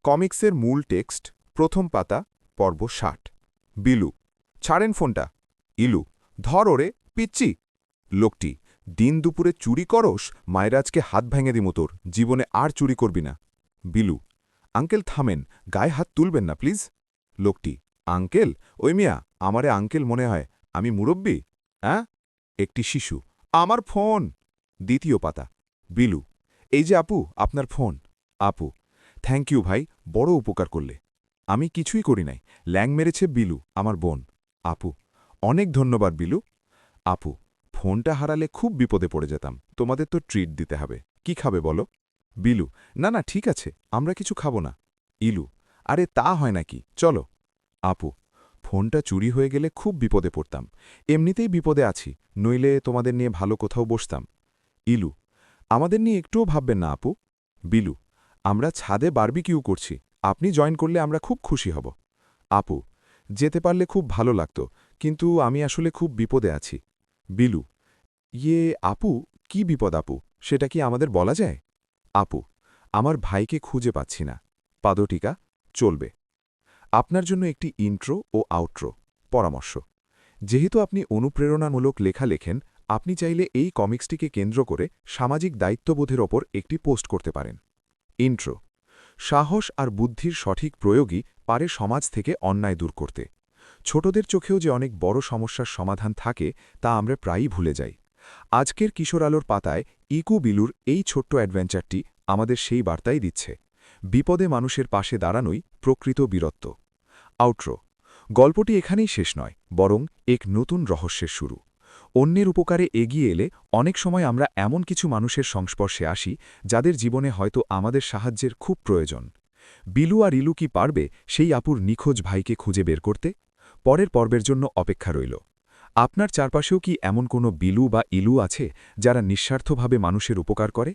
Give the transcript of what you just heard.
কমিক্সের মূল টেক্সট প্রথম পাতা পর্ব ৬০। বিলু, ছাড়েন ফোনটা। ইলু, ধর ওরে, পিচ্চি। লোকটি, দিন দুপুরে চুরি করস, মায়েরাজকে হাত ভেঙে দিমু তোর, জীবনে আর চুরি করবি না। বিলু, আঙ্কেল থামেন, গায়ে হাত তুলবেন না প্লিজ। লোকটি, আঙ্কেল, ওই মিয়া, আমারে আঙ্কেল মনে হয়, আমি মুরব্বি? হ্যাঁ? একটি শিশু, আমার ফোন। দ্বিতীয় পাতা। বিলু, এই যে আপু, আপনার ফোন। আপু, থ্যাংক ইউ ভাই, বড় উপকার করলে। আমি কিছুই করি নাই, ল্যাং মেরেছে বিলু, আমার বোন। আপু, অনেক ধন্যবাদ বিলু। আপু, ফোনটা হারালে খুব বিপদে পড়ে যেতাম, তোমাদের তো ট্রিট দিতে হবে। কি খাবে বলো? বিলু, না না ঠিক আছে, আমরা কিছু খাবো না। ইলু, আরে তা হয় নাকি, চলো। আপু, ফোনটা চুরি হয়ে গেলে খুব বিপদে পড়তাম, এমনিতেই বিপদে আছি, নইলে তোমাদের নিয়ে ভালো কোথাও বসতাম। ইলু, আমাদের নিয়ে একটুও ভাববেন না আপু। বিলু, আমরা ছাদে বারবিকিউ করছি, আপনি জয়েন করলে আমরা খুব খুশি হব। আপু, যেতে পারলে খুব ভালো লাগত, কিন্তু আমি আসলে খুব বিপদে আছি। বিলু, ইয়ে আপু, কি বিপদ আপু, সেটা কি আমাদের বলা যায়? আপু, আমার ভাইকে খুঁজে পাচ্ছি না। পাদটিকা, চলবে। আপনার জন্য একটি ইন্ট্রো ও আউট্রো পরামর্শ। যেহেতু আপনি অনুপ্রেরণামূলক লেখা লেখেন, আপনি চাইলে এই কমিক্সটিকে কেন্দ্র করে সামাজিক দায়িত্ববোধের ওপর একটি পোস্ট করতে পারেন। ইন্ট্রো, সাহস আর বুদ্ধির সঠিক প্রয়োগই পারে সমাজ থেকে অন্যায় দূর করতে। ছোটদের চোখেও যে অনেক বড় সমস্যার সমাধান থাকে তা আমরা প্রায়ই ভুলে যাই। আজকের কিশোর আলোর পাতায় ইকু বিলুর এই ছোট্ট অ্যাডভেঞ্চারটি আমাদের সেই বার্তাই দিচ্ছে। বিপদে মানুষের পাশে দাঁড়ানোই প্রকৃত বীরত্ব। আউট্রো, গল্পটি এখানেই শেষ নয়, বরং এক নতুন রহস্যের শুরু। অন্যের উপকারে এগিয়ে এলে অনেক সময় আমরা এমন কিছু মানুষের সংস্পর্শে আসি যাদের জীবনে হয়তো আমাদের সাহায্যের খুব প্রয়োজন। বিলু আর ইলু কি পারবে সেই আপুর নিখোঁজ ভাইকে খুঁজে বের করতে? পরের পর্বের জন্য অপেক্ষা রইল। আপনার চারপাশেও কি এমন কোনো বিলু বা ইলু আছে যারা নিঃস্বার্থভাবে মানুষের উপকার করে?